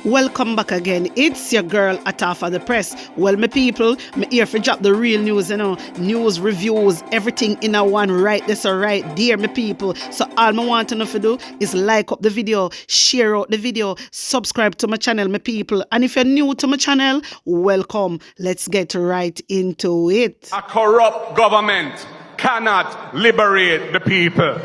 Welcome back again. It's your girl Atafa the Press. Well, my people, me here for drop the real news, news, reviews, everything in a one right this or right there, my people. So all I want to know to do is like up the video, share out the video, subscribe to my channel, my people. And if you're new to my channel, welcome. Let's get right into it. A corrupt government cannot liberate the people.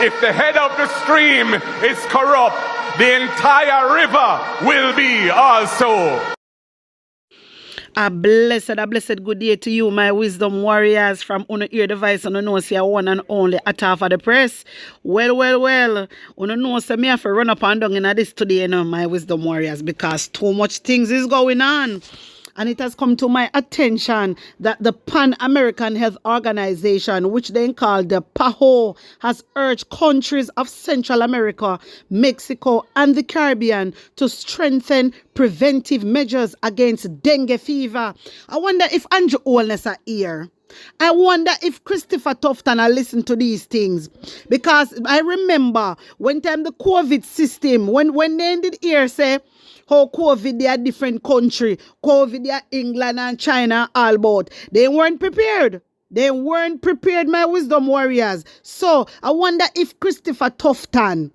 If the head of the stream is corrupt, the entire river will be also. A blessed good day to you, my wisdom warriors from Uno Ear Device and know say one and only Atafa the Press. Well. Uno know say me have to run up and down in this today, my wisdom warriors, because too much things is going on. And it has come to my attention that the Pan-American Health Organization, which they call the PAHO, has urged countries of Central America, Mexico, and the Caribbean to strengthen preventive measures against dengue fever. I wonder if Andrew Holness are here. I wonder if Christopher Tufton are listen to these things. Because I remember when time the COVID system, when they did hear say, how COVID they are different country, COVID they are England and China all about. They weren't prepared. They weren't prepared, my wisdom warriors. So I wonder if Christopher Tufton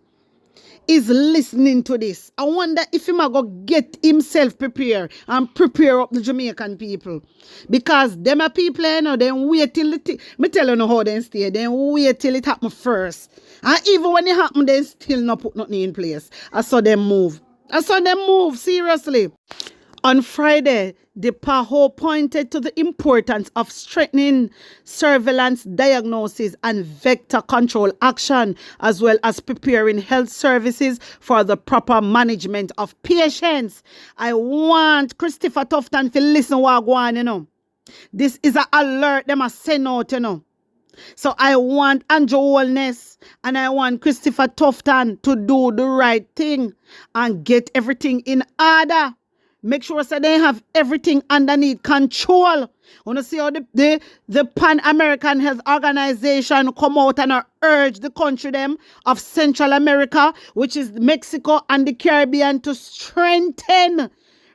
is listening to this. I wonder if he might go get himself prepared and prepare up the Jamaican people. Because them are people, they wait till it, me tell you how they stay, they wait till it happen first. And even when it happen, they still not put nothing in place. I saw them move. Seriously. On Friday, the PAHO pointed to the importance of strengthening surveillance, diagnosis, and vector control action, as well as preparing health services for the proper management of patients. I want Christopher Tufton to listen what I go on, This is an alert them must send out, So I want Andrew Holness and I want Christopher Tufton to do the right thing and get everything in order. Make sure so they have everything underneath control. Want to see how the Pan-American Health Organization come out and urge the country them of Central America, which is Mexico and the Caribbean, to strengthen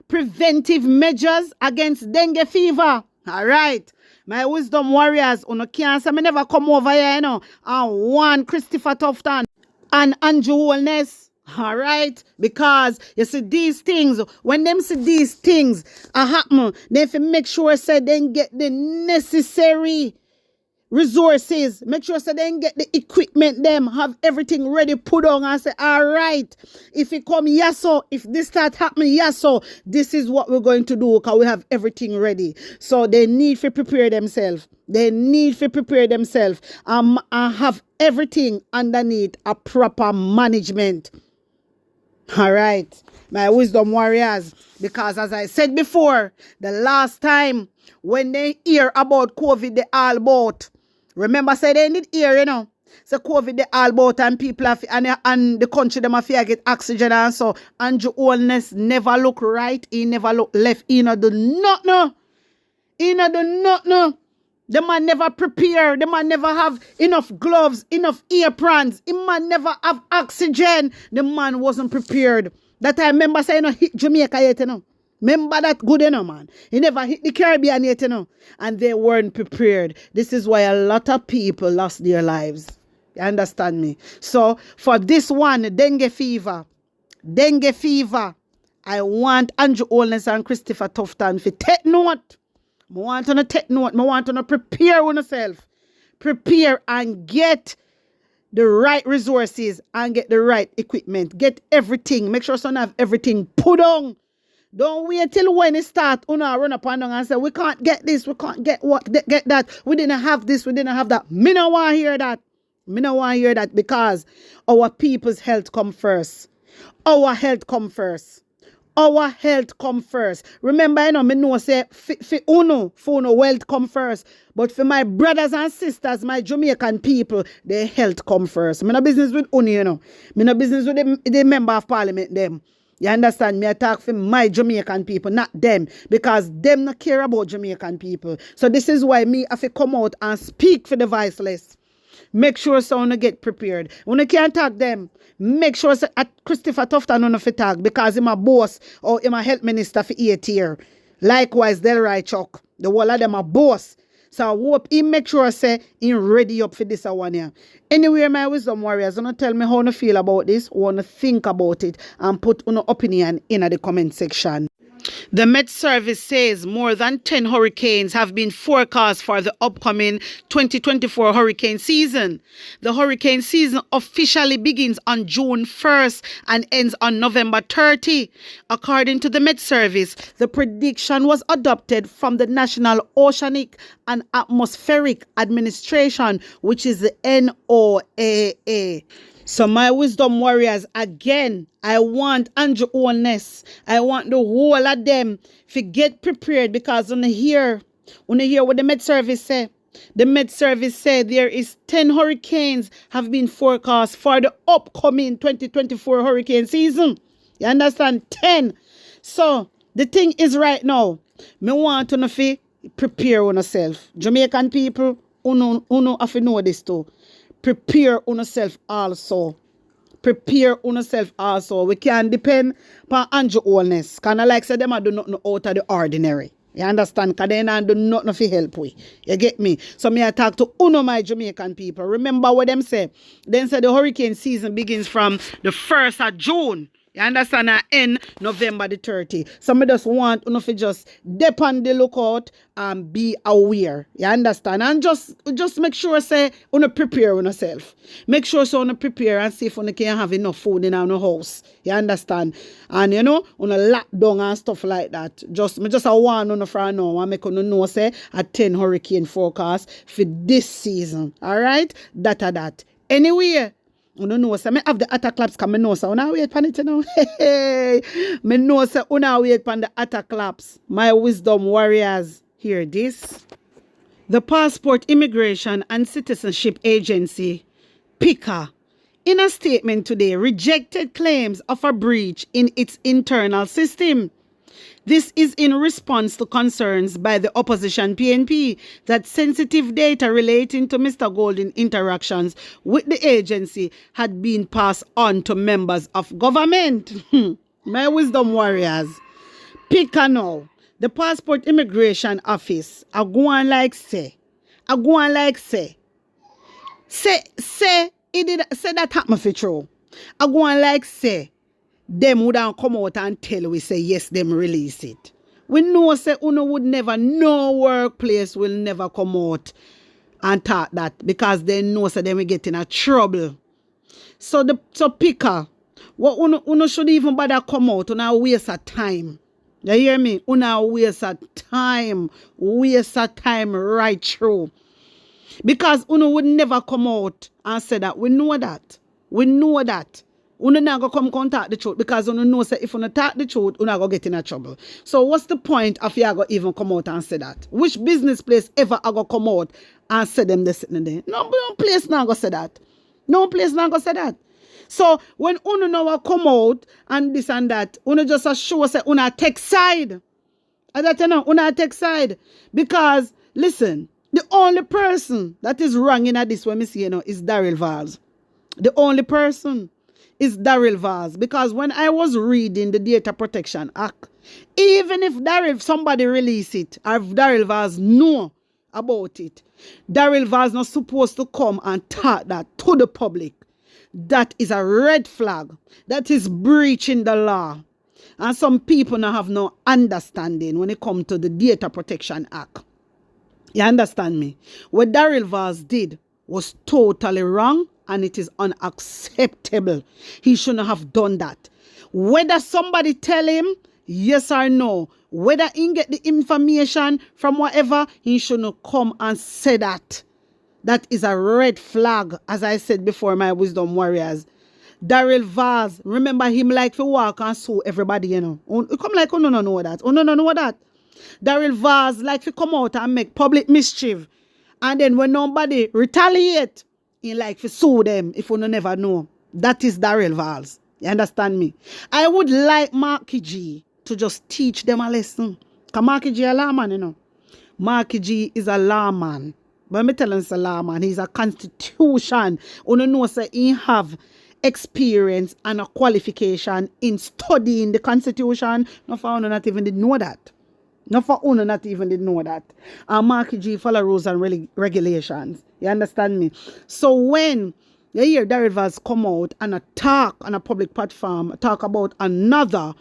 preventive measures against dengue fever. All right. My wisdom warriors, can't say me never come over here, and one Christopher Tufton and Andrew Holness. All right, because you see these things, when them see these things happen, they have to make sure say they get the necessary resources, make sure so they get the equipment, them have everything ready, put on and say, all right, if it come yes so, if this start happening yes so, this is what we're going to do because we have everything ready. So they need to prepare themselves. And have everything underneath a proper management. All right, my wisdom warriors, because as I said before, the last time when they hear about COVID, they all about. Remember, say they did hear, So COVID, they all about and people have, and the country, them have to get oxygen and so. Andrew Holness never look right. He never look left. He not do nothing. The man never prepare. The man never have enough gloves, enough aprons. The man never have oxygen. The man wasn't prepared. That I remember saying, hit Jamaica yet, Remember that good, man. He never hit the Caribbean yet, And they weren't prepared. This is why a lot of people lost their lives. You understand me? So, for this one, dengue fever, I want Andrew Holness and Christopher Tufton to take note. I want to take note. I want to prepare yourself. Prepare and get the right resources and get the right equipment. Get everything. Make sure you have everything put on. Don't wait till when it start. Run up and down and say, we can't get this. We can't get that. We didn't have this. We didn't have that. Me no want to hear that. Because our people's health come first. Our health come first. Remember, me know say for uno wealth come first. But for my brothers and sisters, my Jamaican people, their health come first. Me no business with uno, Me no business with the member of parliament them. You understand? Me I talk for my Jamaican people, not them. Because them not care about Jamaican people. So this is why me have to come out and speak for the voiceless. Make sure someone get prepared. When you can't tag them, make sure say at Christopher Tufton on the tag because him a boss or him a health minister for 8 years. Likewise, Delroy Chuck. The whole of them a boss. So I hope he make sure say he ready up for this one here. Anyway, my wisdom warriors, you tell me how you feel about this, want to think about it, and put your opinion in the comment section. The Met Service says more than 10 hurricanes have been forecast for the upcoming 2024 hurricane season. The hurricane season officially begins on June 1st and ends on November 30. According to the Met Service, the prediction was adopted from the National Oceanic and Atmospheric Administration, which is the NOAA. So my wisdom warriors, again, I want Andrew Owness. I want the whole of them to get prepared because when you hear what the Met Service say, the Met Service said there is 10 hurricanes have been forecast for the upcoming 2024 hurricane season. You understand? 10. So the thing is right now, me want to prepare on yourself. Jamaican people, uno have to know this too. Prepare on yourself also. Prepare on yourself also. We can't depend on Andrew Owness. Kind of like say them I do nothing out of the ordinary. You understand? Because they don't do nothing to help we. You get me? So me I talk to uno my Jamaican people. Remember what them say? Then say the hurricane season begins from the 1st of June. You understand? And end November the 30th. So me just want to just dip on the lookout and be aware. You understand? And just make sure say you prepare on yourself. Make sure so you prepare and see if you can have enough food in our house. You understand? And you lock down and stuff like that. Me just a warn on from now and make you know say a 10 hurricane forecast for this season. Alright? That. Anyway. I don't know, so I have the attack claps come, I know, so I wait for it, you know. Hey, I know, so I wait for the attack claps. My wisdom warriors, hear this. The Passport Immigration and Citizenship Agency, PICA, in a statement today, rejected claims of a breach in its internal system. This is in response to concerns by the opposition PNP that sensitive data relating to Mr. Golden's interactions with the agency had been passed on to members of government. My wisdom warriors, PICA now, the Passport Immigration Office, I go on like say, it did say that happened for true. I go on like say, them would have come out and tell we say yes, them release it. We know say uno would never, no workplace will never come out and talk that because they know say them will get in a trouble. So PICA, what uno should even bother come out, uno waste of time. You hear me? Uno waste of time right through. Because uno would never come out and say that. We know that. Uno not go come contact the truth because uno know say if uno talk the truth, uno go get in a trouble. So what's the point of you go even come out and say that? Which business place ever I go come out and say them this sitting there? No place not go say that. No place not go say that. So when uno now come out and this and that, uno just assure say uno take side. And that you know, uno take side. Because listen, the only person that is wrong in this when me see is Daryl Vaz. The only person is Daryl Vaz, because when I was reading the Data Protection Act, even if somebody release it, or if Daryl Vaz know about it, Daryl Vaz not supposed to come and talk that to the public. That is a red flag. That is breaching the law. And some people now have no understanding when it comes to the Data Protection Act. You understand me? What Daryl Vaz did was totally wrong. And it is unacceptable. He shouldn't have done that. Whether somebody tell him yes or no, whether he get the information from whatever, he shouldn't come and say that. That is a red flag, as I said before, my wisdom warriors. Daryl Vaz, remember him like to walk and sue everybody, you know. Come like, no know that. No know that. Daryl Vaz like to come out and make public mischief. And then when nobody retaliate, he like to sue them if you never know. That is Daryl Vaz. You understand me? I would like Marky G to just teach them a lesson. Because Marky G is a lawman, you know. Marky G is a lawman. But me telling Salam, and he's a constitution. Uno know say he have experience and a qualification in studying the constitution. No for uno not even did know that. No for uno not even did know that. And Marky G follow rules and regulations. You understand me? So when you hear Darrell Valls come out and talk on a public platform, talk about another,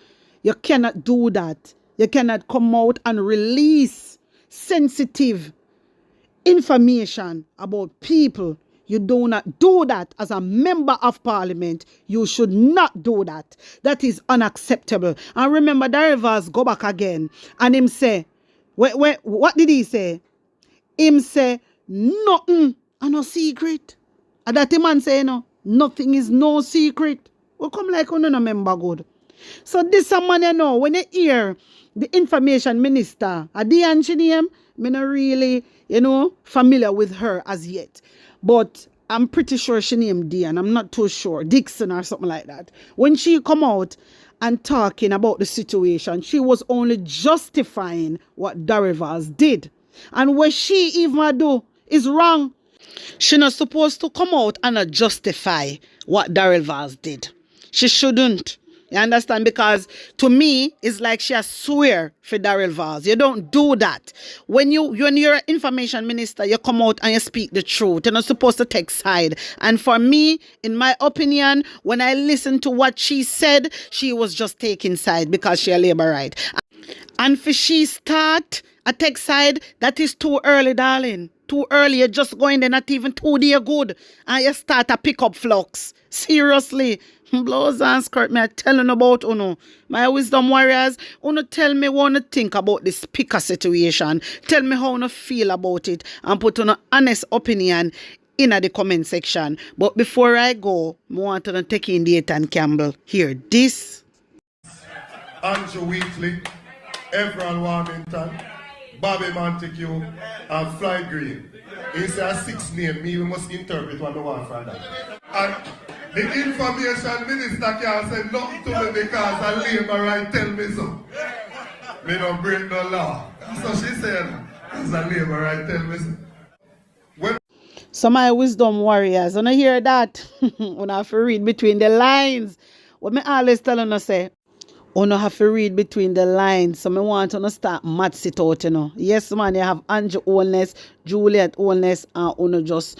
you cannot do that. You cannot come out and release sensitive information about people. You do not do that as a member of parliament. You should not do that. That is unacceptable. And remember, Darrell Valls go back again and him say, what did he say? Him say, nothing and no secret. And that the man say, no, nothing is no secret. We come like we no member good. So this man, you know, when you hear the information minister, Adian she name, me not really, you know, familiar with her as yet. But I'm pretty sure she named Dian. I'm not too sure. Dixon or something like that. When she come out and talking about the situation, she was only justifying what Darrell Valls did. And what she even do is wrong. She not supposed to come out and justify what Darrell Valls did. She shouldn't. You understand? Because to me, it's like she has swear for Darrell Valls. You don't do that. When you're an information minister, you come out and you speak the truth. You're not supposed to take side. And for me, in my opinion, when I listened to what she said, she was just taking side because she a labor right. And for she start a take side, that is too early, darling. Too early. You're just going there, not even 2 days good. And you start a pick up flux. Seriously. Blows and skirt me, I telling about uno. My wisdom warriors, uno tell me what you think about this speaker situation. Tell me how you feel about it and put on an honest opinion in the comment section. But before I go, I want to take in Ethan Campbell. Hear this. Andrew Wheatley, Everett Warmington, Bobby Montague, and Fly Green. It's a 6 name, we must interpret what we want from that. And the information minister can't say nothing to me because a labor right tell me so. Me don't break no law. So she said, it's a labor right tell me so. So my wisdom warriors, when I hear that, when I have to read between the lines, what me always tell you say, you have to read between the lines. So I want to start maths it out, you know. Yes, man, you have Andrew Oldness, Juliet Oldness, and you just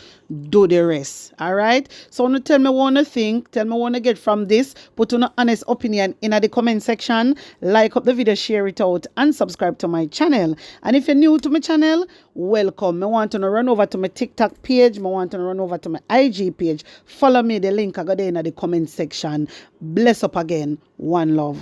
do the rest. Alright? So you tell me what you think, tell me what you get from this, put an honest opinion in the comment section, like up the video, share it out, and subscribe to my channel. And if you're new to my channel, welcome. I want to run over to my TikTok page, I want to run over to my IG page. Follow me, the link I got there in the comment section. Bless up again. One love.